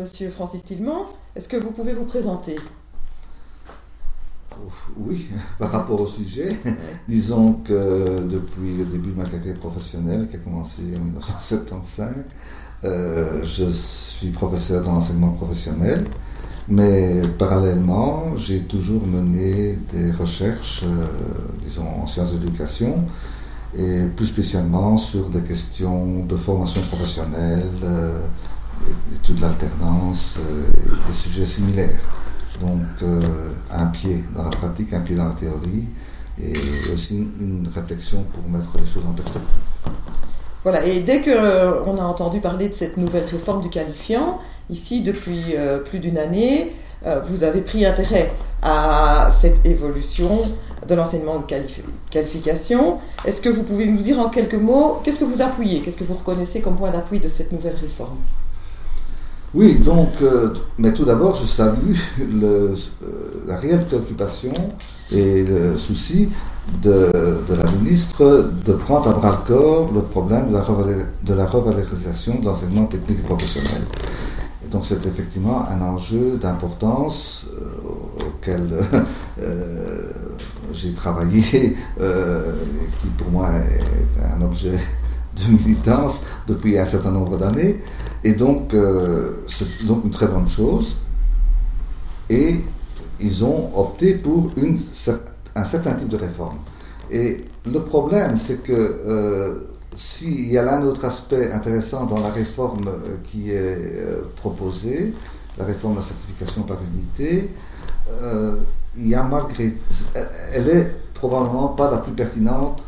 Monsieur Francis Tillemans, est-ce que vous pouvez vous présenter? Oui, par rapport au sujet, disons que depuis le début de ma carrière professionnelle, qui a commencé en 1975, je suis professeur dans l'enseignement professionnel, mais parallèlement, j'ai toujours mené des recherches, disons, en sciences de l'éducation, et plus spécialement sur des questions de formation professionnelle, études de l'alternance, et des sujets similaires. Donc, un pied dans la pratique, un pied dans la théorie, et aussi une réflexion pour mettre les choses en perspective. Voilà, et dès qu'on a entendu parler de cette nouvelle réforme du qualifiant, ici depuis plus d'une année, vous avez pris intérêt à cette évolution de l'enseignement de qualification. Est-ce que vous pouvez nous dire en quelques mots, qu'est-ce que vous appuyez, qu'est-ce que vous reconnaissez comme point d'appui de cette nouvelle réforme? Oui, donc, mais tout d'abord, je salue la réelle préoccupation et le souci de la ministre de prendre à bras-le-corps le problème de la revalorisation de l'enseignement technique et professionnel. Et donc, c'est effectivement un enjeu d'importance auquel j'ai travaillé, qui pour moi est un objet de militance depuis un certain nombre d'années, et donc c'est donc une très bonne chose, et ils ont opté pour un certain type de réforme. Et le problème, c'est que s'il y a là un autre aspect intéressant dans la réforme qui est proposée, la réforme de la certification par unité, il y a elle est probablement pas la plus pertinente.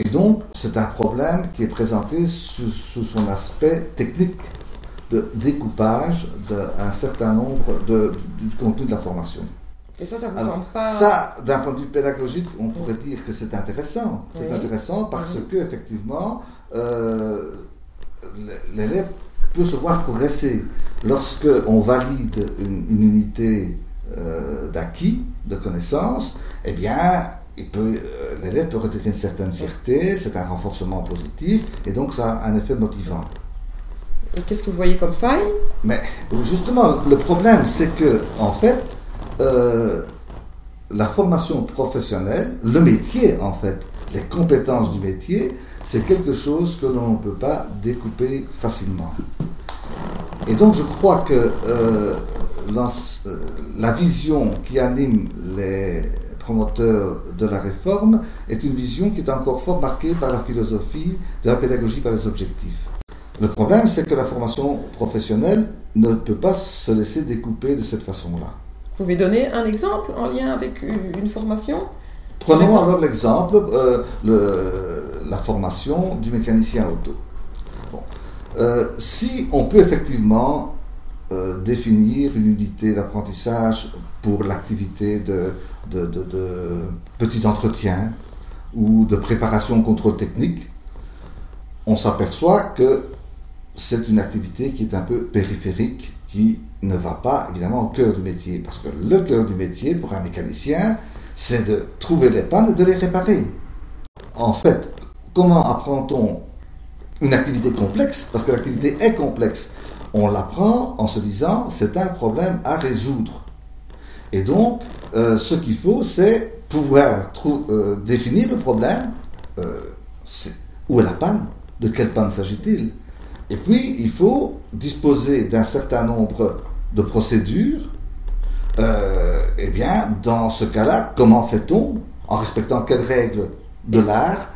Et donc, c'est un problème qui est présenté sous son aspect technique de découpage d'un certain nombre du contenu de la formation. Et ça vous semble pas... Ça, d'un point de vue pédagogique, on pourrait dire que c'est intéressant. C'est intéressant parce que, effectivement, l'élève peut se voir progresser. Lorsque on valide une unité d'acquis, de connaissances, eh bien, l'élève peut retirer une certaine fierté, c'est un renforcement positif, et donc ça a un effet motivant. Et qu'est-ce que vous voyez comme faille? Mais justement, le problème, c'est que, en fait, la formation professionnelle, le métier, en fait, les compétences du métier, c'est quelque chose que l'on ne peut pas découper facilement. Et donc, je crois que la vision qui anime les promoteurs de la réforme est une vision qui est encore fort marquée par la philosophie de la pédagogie par les objectifs. Le problème, c'est que la formation professionnelle ne peut pas se laisser découper de cette façon-là. Vous pouvez donner un exemple en lien avec une formation? Prenons alors l'exemple, la formation du mécanicien auto. Bon. Si on peut effectivement définir une unité d'apprentissage pour l'activité de petit entretien ou de préparation au contrôle technique, on s'aperçoit que c'est une activité qui est un peu périphérique, qui ne va pas évidemment au cœur du métier. Parce que le cœur du métier, pour un mécanicien, c'est de trouver les pannes et de les réparer. En fait, comment apprend-on une activité complexe? Parce que l'activité est complexe. On l'apprend en se disant, c'est un problème à résoudre. Et donc, ce qu'il faut, c'est pouvoir définir le problème. Où est la panne? De quelle panne s'agit-il? Et puis, il faut disposer d'un certain nombre de procédures. Eh bien, dans ce cas-là, comment fait-on? En respectant quelles règles de l'art?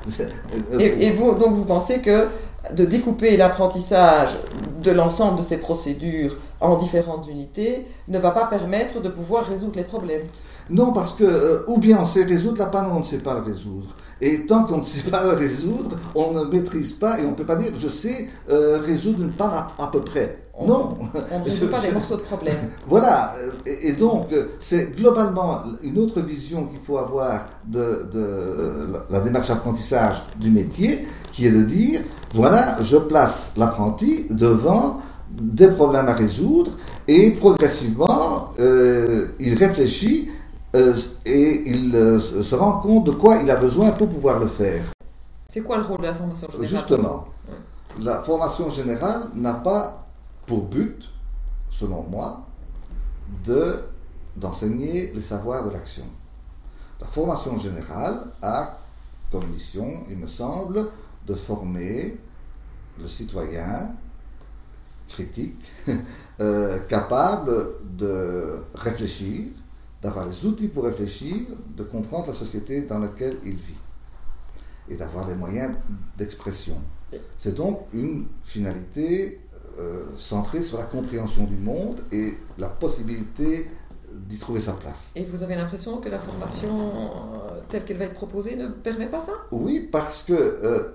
Et vous, donc, vous pensez que de découper l'apprentissage de l'ensemble de ces procédures en différentes unités ne va pas permettre de pouvoir résoudre les problèmes? Non, parce que ou bien on sait résoudre la panne ou on ne sait pas le résoudre. Et tant qu'on ne sait pas le résoudre, on ne maîtrise pas et on ne peut pas dire je sais résoudre une panne à peu près. Non. On ne résout pas des morceaux de problème. Voilà. Et donc, c'est globalement une autre vision qu'il faut avoir de la démarche d'apprentissage du métier, qui est de dire, voilà, je place l'apprenti devant des problèmes à résoudre et progressivement, il réfléchit et il se rend compte de quoi il a besoin pour pouvoir le faire. C'est quoi le rôle de la formation générale? Justement, la formation générale n'a pas pour but, selon moi, d'enseigner les savoirs de l'action. La formation générale a comme mission, il me semble, de former le citoyen critique, capable de réfléchir, d'avoir les outils pour réfléchir, de comprendre la société dans laquelle il vit et d'avoir les moyens d'expression. C'est donc une finalité centrée sur la compréhension du monde et la possibilité d'y trouver sa place. Et vous avez l'impression que la formation telle qu'elle va être proposée ne permet pas ça? Oui, parce que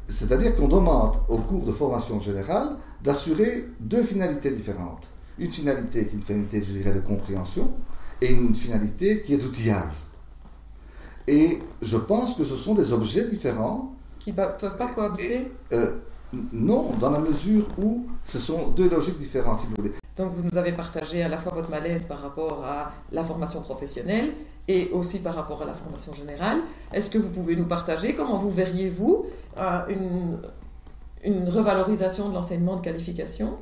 c'est-à-dire qu'on demande au cours de formation générale d'assurer deux finalités différentes. Une finalité qui est une finalité, je dirais, de compréhension et une finalité qui est d'outillage. Et je pense que ce sont des objets différents. Qui ne peuvent pas cohabiter? Non, dans la mesure où ce sont deux logiques différentes, si vous voulez. Donc vous nous avez partagé à la fois votre malaise par rapport à la formation professionnelle et aussi par rapport à la formation générale. Est-ce que vous pouvez nous partager comment vous verriez-vous une revalorisation de l'enseignement de qualification?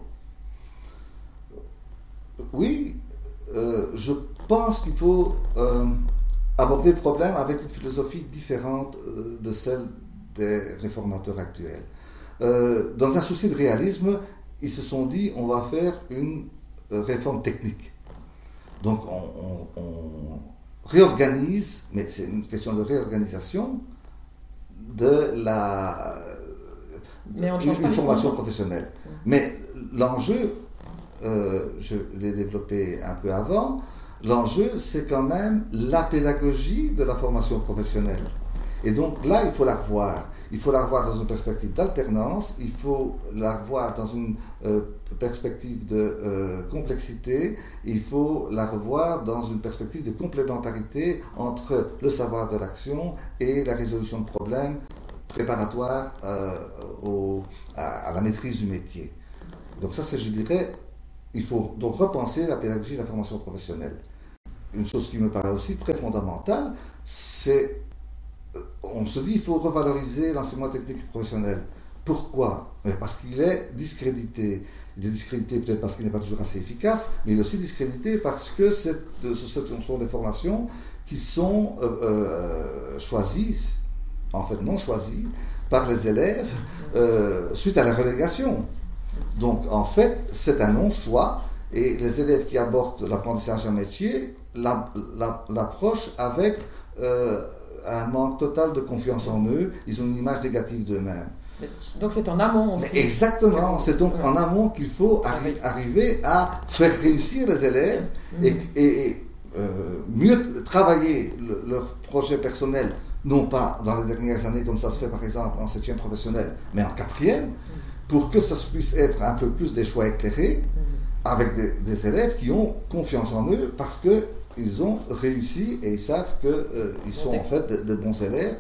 Oui, je pense qu'il faut aborder le problème avec une philosophie différente de celle des réformateurs actuels. Dans un souci de réalisme, ils se sont dit on va faire une réforme technique. Donc on réorganise, mais c'est une question de réorganisation de une formation professionnelle. Mais l'enjeu, je l'ai développé un peu avant, l'enjeu c'est quand même la pédagogie de la formation professionnelle. Et donc là, il faut la revoir. Il faut la revoir dans une perspective d'alternance, il faut la revoir dans une perspective de complexité, il faut la revoir dans une perspective de complémentarité entre le savoir de l'action et la résolution de problèmes préparatoires à la maîtrise du métier. Donc ça, c'est, je dirais, il faut donc repenser la pédagogie de la formation professionnelle. Une chose qui me paraît aussi très fondamentale, c'est on se dit qu'il faut revaloriser l'enseignement technique et professionnel. Pourquoi? Parce qu'il est discrédité. Il est discrédité peut-être parce qu'il n'est pas toujours assez efficace, mais il est aussi discrédité parce que ce sont des formations qui sont choisies, en fait non choisies, par les élèves suite à la relégation. Donc en fait, c'est un non-choix et les élèves qui abordent l'apprentissage d'un métier l'approchent avec un manque total de confiance en eux, ils ont une image négative d'eux-mêmes. Donc c'est en amont aussi. Mais exactement, c'est donc en amont qu'il faut arriver à faire réussir les élèves et mieux travailler leur projet personnel, non pas dans les dernières années comme ça se fait par exemple en 7e professionnel, mais en 4e, pour que ça puisse être un peu plus des choix éclairés avec des élèves qui ont confiance en eux parce que ils ont réussi et ils savent qu'ils sont en fait de bons élèves